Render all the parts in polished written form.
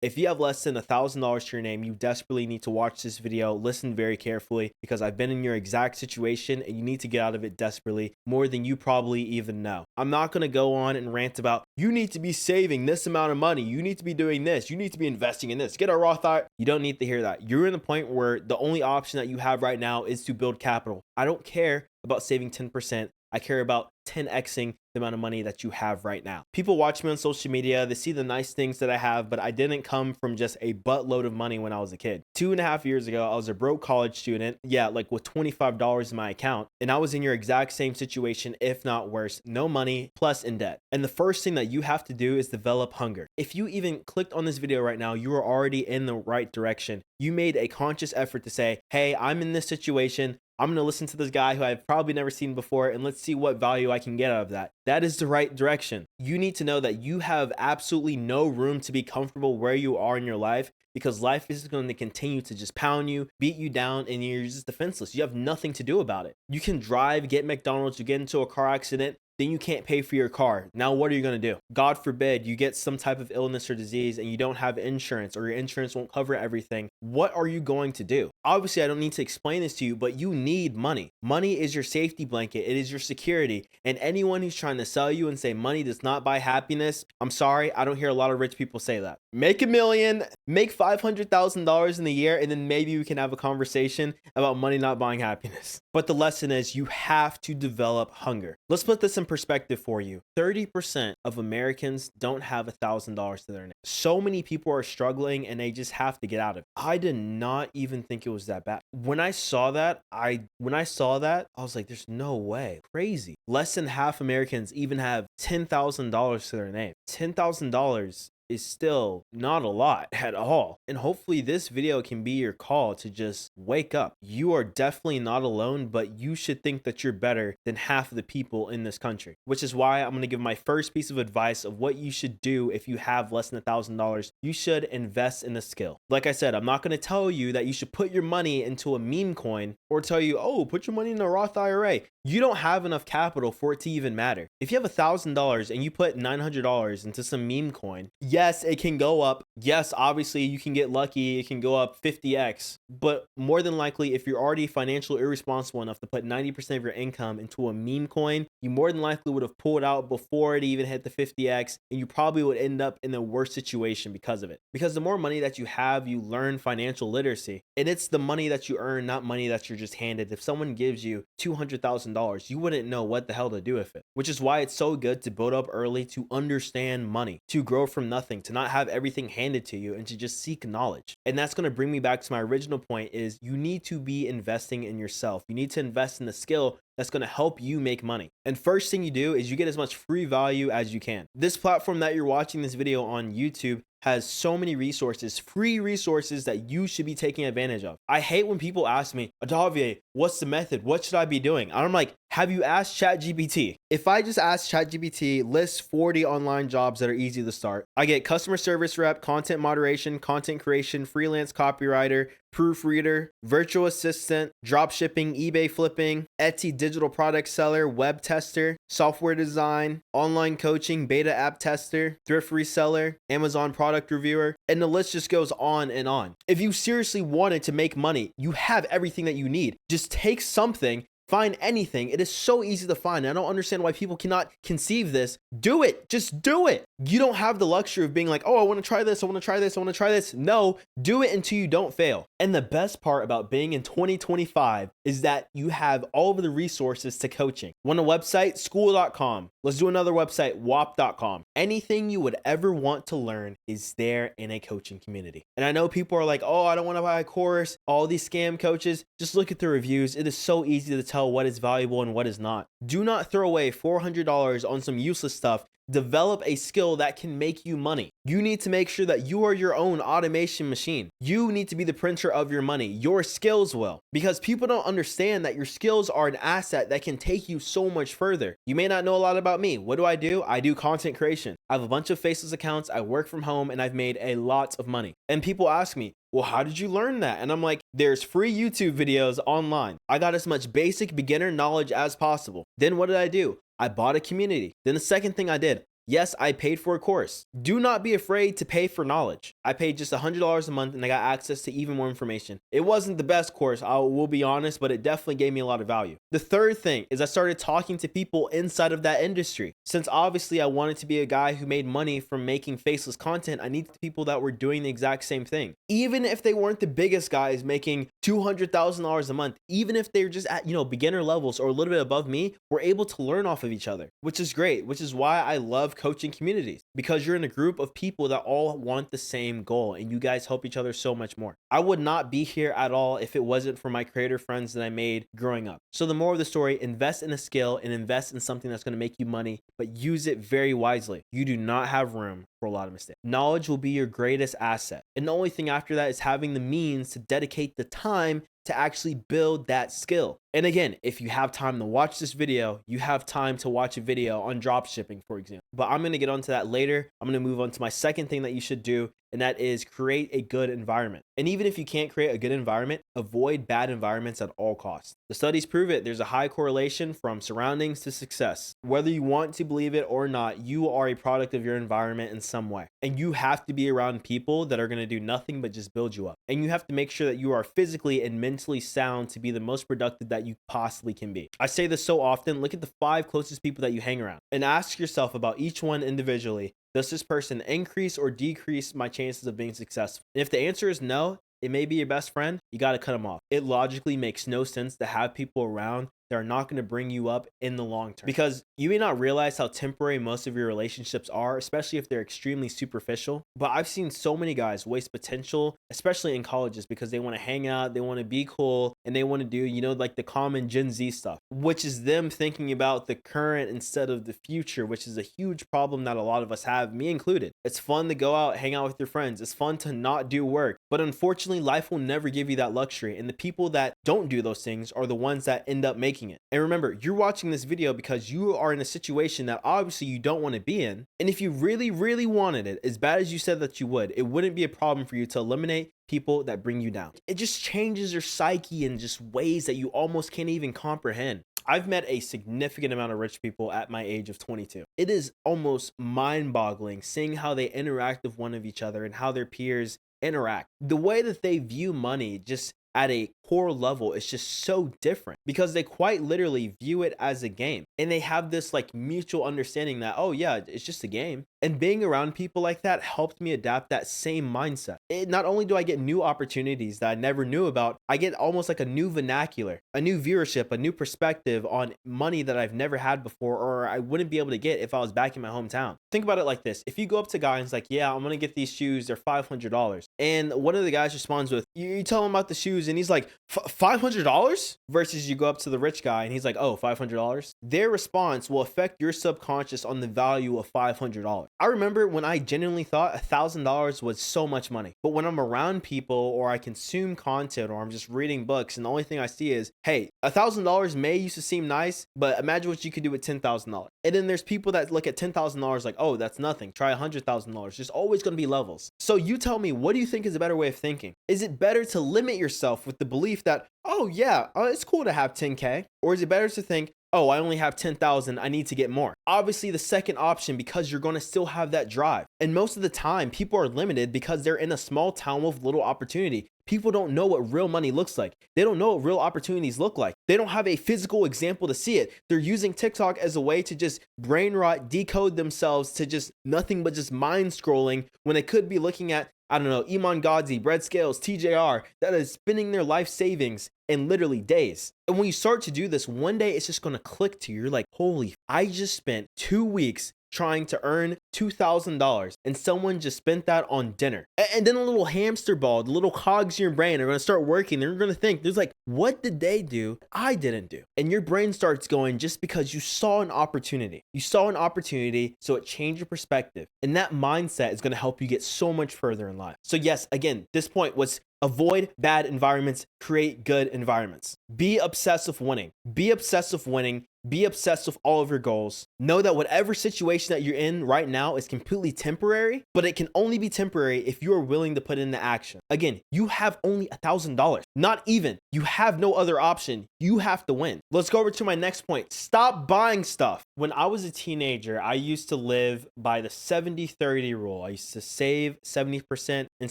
If you have less than $1,000 to your name, you desperately need to watch this video. Listen very carefully because I've been in your exact situation and you need to get out of it desperately more than you probably even know. I'm not going to go on and rant about you need to be saving this amount of money. You need to be doing this. You need to be investing in this. Get a Roth IRA. You don't need to hear that. You're in the point where the only option that you have right now is to build capital. I don't care about saving 10%. I care about 10xing the amount of money that you have right now. People watch me on social media. They see the nice things that I have, but I didn't come from just a buttload of money when I was a kid. 2.5 years ago, I was a broke college student. Yeah, like with $25 in my account. And I was in your exact same situation, if not worse. No money, plus in debt. And the first thing that you have to do is develop hunger. If you even clicked on this video right now, you are already in the right direction. You made a conscious effort to say, hey, I'm in this situation. I'm going to listen to this guy who I've probably never seen before, and let's see what value I can get out of that. That is the right direction. You need to know that you have absolutely no room to be comfortable where you are in your life because life is going to continue to just pound you, beat you down, and you're just defenseless. You have nothing to do about it. You can drive, get McDonald's, you get into a car accident, then you can't pay for your car. Now, what are you going to do? God forbid you get some type of illness or disease and you don't have insurance or your insurance won't cover everything. What are you going to do? Obviously, I don't need to explain this to you, but you need money. Money is your safety blanket. It is your security. And anyone who's trying to sell you and say money does not buy happiness, I'm sorry, I don't hear a lot of rich people say that. Make $1 million, make $500,000 in a year, and then maybe we can have a conversation about money not buying happiness. But the lesson is you have to develop hunger. Let's put this in perspective for you. 30% of Americans don't have $1,000 to their name. So many people are struggling and they just have to get out of it. I did not even think it was that bad. When I saw that, I was like, there's no way. Crazy. Less than half Americans even have $10,000 to their name. $10,000 is still not a lot at all. And hopefully this video can be your call to just wake up. You are definitely not alone, but you should think that you're better than half of the people in this country, which is why I'm going to give my first piece of advice of what you should do if you have less than $1,000. You should invest in a skill. Like I said, I'm not going to tell you that you should put your money into a meme coin or tell you, oh, put your money in a Roth IRA. You don't have enough capital for it to even matter. If you have $1,000 and you put $900 into some meme coin, yes, it can go up. Yes, obviously you can get lucky. It can go up 50x. But more than likely, if you're already financially irresponsible enough to put 90% of your income into a meme coin, you more than likely would have pulled out before it even hit the 50x, and you probably would end up in the worst situation because of it. Because the more money that you have, you learn financial literacy. And it's the money that you earn, not money that you're just handed. If someone gives you $200,000, you wouldn't know what the hell to do with it. Which is why it's so good to build up early, to understand money, to grow from nothing, to not have everything handed to you, and to just seek knowledge. And that's going to bring me back to my original point is you need to be investing in yourself. You need to invest in the skill that's going to help you make money. And first thing you do is you get as much free value as you can. This platform that you're watching this video on YouTube has so many resources, free resources that you should be taking advantage of. I hate when people ask me, Adavia, what's the method? What should I be doing? And I'm like, have you asked ChatGPT? If I just ask ChatGPT, list 40 online jobs that are easy to start, I get customer service rep, content moderation, content creation, freelance copywriter, proofreader, virtual assistant, drop shipping, eBay flipping, Etsy digital product seller, web tester, software design, online coaching, beta app tester, thrift reseller, Amazon product reviewer, and the list just goes on and on. If you seriously wanted to make money, you have everything that you need. Just take something. Find anything. It is so easy to find. I don't understand why people cannot conceive this. Do it. Just do it. You don't have the luxury of being like, oh, I want to try this. I want to try this. I want to try this. No, do it until you don't fail. And the best part about being in 2025 is that you have all of the resources to coaching. Want a website? School.com. Let's do another website, WAP.com. Anything you would ever want to learn is there in a coaching community. And I know people are like, oh, I don't want to buy a course. All these scam coaches. Just look at the reviews. It is so easy to tell what is valuable and what is not. Do not throw away $400 on some useless stuff. Develop a skill that can make you money. You need to make sure that you are your own automation machine. You need to be the printer of your money. Your skills will. Because people don't understand that your skills are an asset that can take you so much further. You may not know a lot about me. What do? I do content creation. I have a bunch of faceless accounts. I work from home and I've made a lot of money. And people ask me, well, how did you learn that? And I'm like, there's free YouTube videos online. I got as much basic beginner knowledge as possible. Then what did I do? I bought a community. Then the second thing I did, Yes, I paid for a course. Do not be afraid to pay for knowledge. I paid just $100 a month and I got access to even more information. It wasn't the best course, I will be honest, but it definitely gave me a lot of value. The third thing is I started talking to people inside of that industry. Since obviously I wanted to be a guy who made money from making faceless content, I needed people that were doing the exact same thing. Even if they weren't the biggest guys making $200,000 a month, even if they're just at, beginner levels or a little bit above me, we're able to learn off of each other, which is great, which is why I love coaching communities, because you're in a group of people that all want the same goal and you guys help each other so much more. I would not be here at all if it wasn't for my creator friends that I made growing up. So the moral of the story, invest in a skill and invest in something that's going to make you money, but use it very wisely. You do not have room for a lot of mistakes. Knowledge will be your greatest asset. And the only thing after that is having the means to dedicate the time to actually build that skill. And again, if you have time to watch this video, you have time to watch a video on drop shipping, for example. But I'm going to get onto that later. I'm going to move on to my second thing that you should do, and that is create a good environment. And even if you can't create a good environment, avoid bad environments at all costs. The studies prove it. There's a high correlation from surroundings to success. Whether you want to believe it or not, you are a product of your environment in some way. And you have to be around people that are going to do nothing but just build you up. And you have to make sure that you are physically and mentally sound to be the most productive that you possibly can be. I say this so often. Look at the 5 closest people that you hang around and ask yourself about each one individually. Does this person increase or decrease my chances of being successful? And if the answer is no, it may be your best friend, you got to cut them off. It logically makes no sense to have people around that are not going to bring you up in the long term, because you may not realize how temporary most of your relationships are, especially if they're extremely superficial. But I've seen so many guys waste potential, especially in colleges, because they want to hang out, they want to be cool, and they want to do, like the common Gen Z stuff, which is them thinking about the current instead of the future, which is a huge problem that a lot of us have, me included. It's fun to go out, hang out with your friends. It's fun to not do work. But unfortunately, life will never give you that luxury. And the people that don't do those things are the ones that end up making it. And remember, you're watching this video because you are in a situation that obviously you don't want to be in. And if you really, really wanted it, as bad as you said that you would, it wouldn't be a problem for you to eliminate people that bring you down. It just changes your psyche in just ways that you almost can't even comprehend. I've met a significant amount of rich people at my age of 22. It is almost mind-boggling seeing how they interact with one of each other and how their peers interact. The way that they view money just at a core level is just so different, because they quite literally view it as a game, and they have this like mutual understanding that, oh yeah, it's just a game. And being around people like that helped me adapt that same mindset. Not only do I get new opportunities that I never knew about, I get almost like a new vernacular, a new viewership, a new perspective on money that I've never had before, or I wouldn't be able to get if I was back in my hometown. Think about it like this. If you go up to a guy and it's like, yeah, I'm gonna get these shoes, they're $500. And one of the guys responds with, you tell him about the shoes and he's like, $500? Versus you go up to the rich guy and he's like, oh, $500? Their response will affect your subconscious on the value of $500. I remember when I genuinely thought $1,000 was so much money. But when I'm around people or I consume content or I'm just reading books and the only thing I see is, hey, $1,000 may used to seem nice, but imagine what you could do with $10,000. And then there's people that look at $10,000 like, oh, that's nothing. Try $100,000. There's always going to be levels. So you tell me, what do you think is a better way of thinking? Is it better to limit yourself with the belief that, oh yeah, it's cool to have 10K? Or is it better to think, oh, I only have 10,000, I need to get more? Obviously the second option, because you're going to still have that drive. And most of the time people are limited because they're in a small town with little opportunity. People don't know what real money looks like. They don't know what real opportunities look like. They don't have a physical example to see it. They're using TikTok as a way to just brain rot, decode themselves to just nothing but just mind scrolling, when they could be looking at, I don't know, Iman Gadzhi, Bread Scales, TJR, that is spending their life savings in literally days. And when you start to do this, one day it's just going to click to you. You're like, holy, I just spent 2 weeks trying to earn $2,000 and someone just spent that on dinner. And then a little hamster ball, the little cogs in your brain are going to start working. They're going to think, there's like, what did they do I didn't do? And your brain starts going just because you saw an opportunity. You saw an opportunity, so it changed your perspective. And that mindset is going to help you get so much further in life. So yes, again, this point was avoid bad environments, create good environments. Be obsessed with winning. Be obsessed with winning. Be obsessed with all of your goals. Know that whatever situation that you're in right now is completely temporary, but it can only be temporary if you are willing to put into action. Again, you have only $1,000. Not even. You have no other option. You have to win. Let's go over to my next point. Stop buying stuff. When I was a teenager, I used to live by the 70-30 rule. I used to save 70% and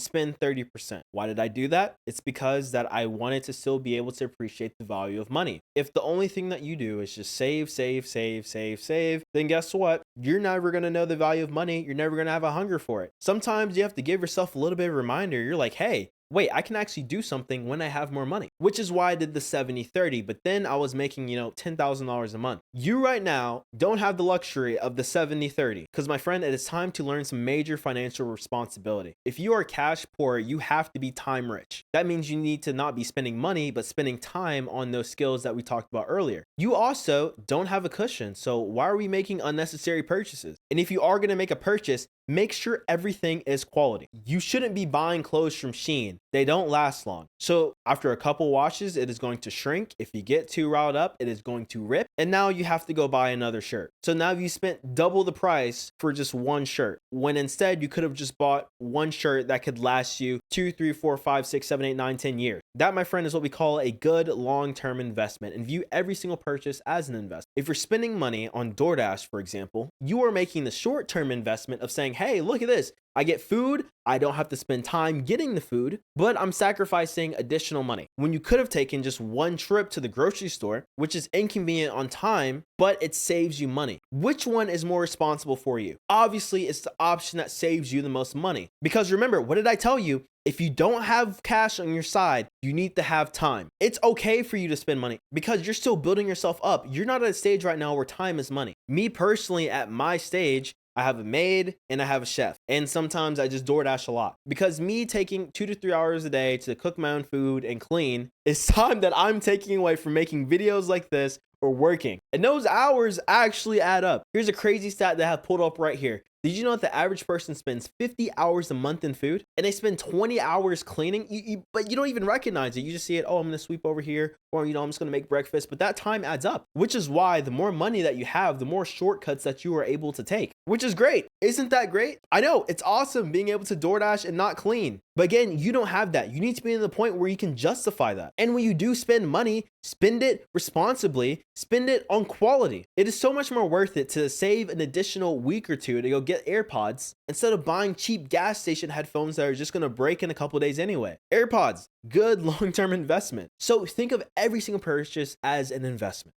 spend 30%. Why did I do that? It's because that I wanted to still be able to appreciate the value of money. If the only thing that you do is just save, then guess what? You're never going to know the value of money. You're never going to have a hunger for it. Sometimes you have to give yourself a little bit of a reminder. You're like, hey, wait, I can actually do something when I have more money, which is why I did the 70-30. But then I was making, $10,000 a month. You right now don't have the luxury of the 70-30 because, my friend, it is time to learn some major financial responsibility. If you are cash poor, you have to be time rich. That means you need to not be spending money, but spending time on those skills that we talked about earlier. You also don't have a cushion. So why are we making unnecessary purchases? And if you are going to make a purchase, make sure everything is quality. You shouldn't be buying clothes from Shein. They don't last long. So after a couple washes, it is going to shrink. If you get too riled up, it is going to rip. And now you have to go buy another shirt. So now you spent double the price for just one shirt, when instead you could have just bought one shirt that could last you 2, 3, 4, 5, 6, 7, 8, 9, 10 years. That, my friend, is what we call a good long-term investment, and view every single purchase as an investment. If you're spending money on DoorDash, for example, you are making the short-term investment of saying, hey, look at this. I get food. I don't have to spend time getting the food, but I'm sacrificing additional money. When you could have taken just one trip to the grocery store, which is inconvenient on time, but it saves you money. Which one is more responsible for you? Obviously, it's the option that saves you the most money. Because remember, what did I tell you? If you don't have cash on your side, you need to have time. It's okay for you to spend money because you're still building yourself up. You're not at a stage right now where time is money. Me personally, at my stage, I have a maid and I have a chef. And sometimes I just DoorDash a lot because me taking 2 to 3 hours a day to cook my own food and clean is time that I'm taking away from making videos like this or working. And those hours actually add up. Here's a crazy stat that I have pulled up right here. Did you know that the average person spends 50 hours a month in food and they spend 20 hours cleaning? But you don't even recognize it. You just see it, oh, I'm going to sweep over here, or, I'm just going to make breakfast. But that time adds up, which is why the more money that you have, the more shortcuts that you are able to take, which is great. Isn't that great? I know, it's awesome being able to DoorDash and not clean. But again, you don't have that. You need to be in the point where you can justify that. And when you do spend money, spend it responsibly, spend it on quality. It is so much more worth it to save an additional week or two to go get AirPods instead of buying cheap gas station headphones that are just going to break in a couple days anyway. AirPods, good long-term investment. So think of every single purchase as an investment.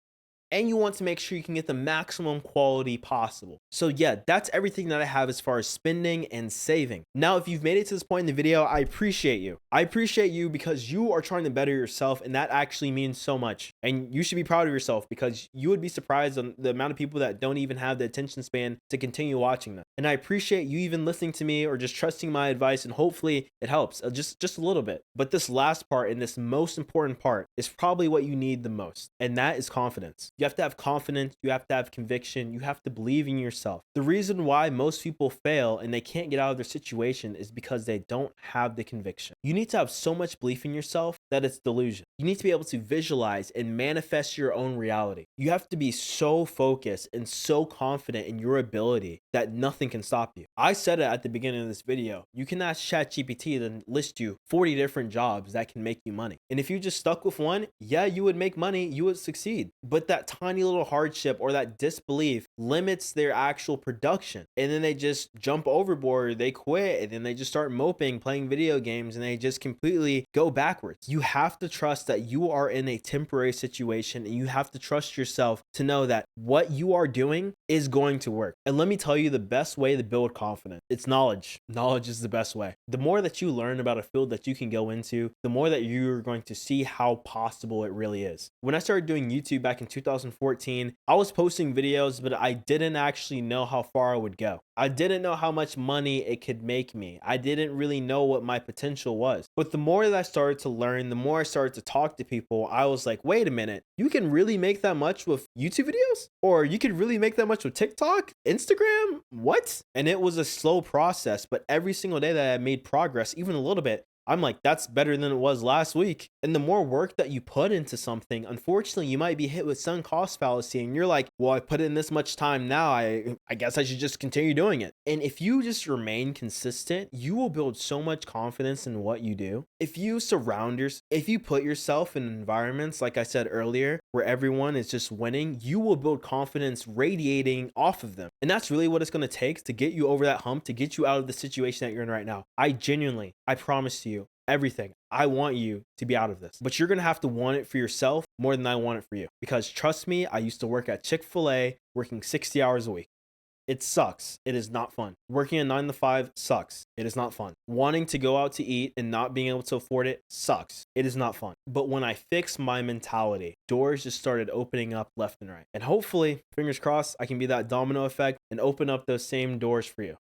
And you want to make sure you can get the maximum quality possible. So yeah, that's everything that I have as far as spending and saving. Now, if you've made it to this point in the video, I appreciate you. I appreciate you because you are trying to better yourself, and that actually means so much. And you should be proud of yourself because you would be surprised on the amount of people that don't even have the attention span to continue watching them. And I appreciate you even listening to me or just trusting my advice, and hopefully it helps just a little bit. But this last part and this most important part is probably what you need the most, and that is confidence. You have to have confidence, you have to have conviction, you have to believe in yourself. The reason why most people fail and they can't get out of their situation is because they don't have the conviction. You need to have so much belief in yourself that it's delusion. You need to be able to visualize and manifest your own reality. You have to be so focused and so confident in your ability that nothing can stop you. I said it at the beginning of this video. You can ask ChatGPT to list you 40 different jobs that can make you money. And if you just stuck with one, yeah, you would make money, you would succeed. But that tiny little hardship or that disbelief limits their actual production. And then they just jump overboard, they quit, and then they just start moping, playing video games, and they just completely go backwards. You have to trust that you are in a temporary situation, and you have to trust yourself to know that what you are doing is going to work. And let me tell you the best way to build confidence. It's knowledge. Knowledge is the best way. The more that you learn about a field that you can go into, the more that you're going to see how possible it really is. When I started doing YouTube back in 2014, I was posting videos, but I didn't actually know how far I would go. I didn't know how much money it could make me. I didn't really know what my potential was. But the more that I started to learn, the more I started to talk to people, I was like, wait a minute, you can really make that much with YouTube videos? Or you can really make that much with TikTok, Instagram? What? And it was a slow process, but every single day that I made progress, even a little bit, I'm like, that's better than it was last week. And the more work that you put into something, unfortunately, you might be hit with sunk cost fallacy. And you're like, well, I put in this much time now. I guess I should just continue doing it. And if you just remain consistent, you will build so much confidence in what you do. If you put yourself in environments, like I said earlier, where everyone is just winning, you will build confidence radiating off of them. And that's really what it's going to take to get you over that hump, to get you out of the situation that you're in right now. I promise you, everything. I want you to be out of this. But you're going to have to want it for yourself more than I want it for you. Because trust me, I used to work at Chick-fil-A working 60 hours a week. It sucks. It is not fun. Working a 9 to 5 sucks. It is not fun. Wanting to go out to eat and not being able to afford it sucks. It is not fun. But when I fixed my mentality, doors just started opening up left and right. And hopefully, fingers crossed, I can be that domino effect and open up those same doors for you.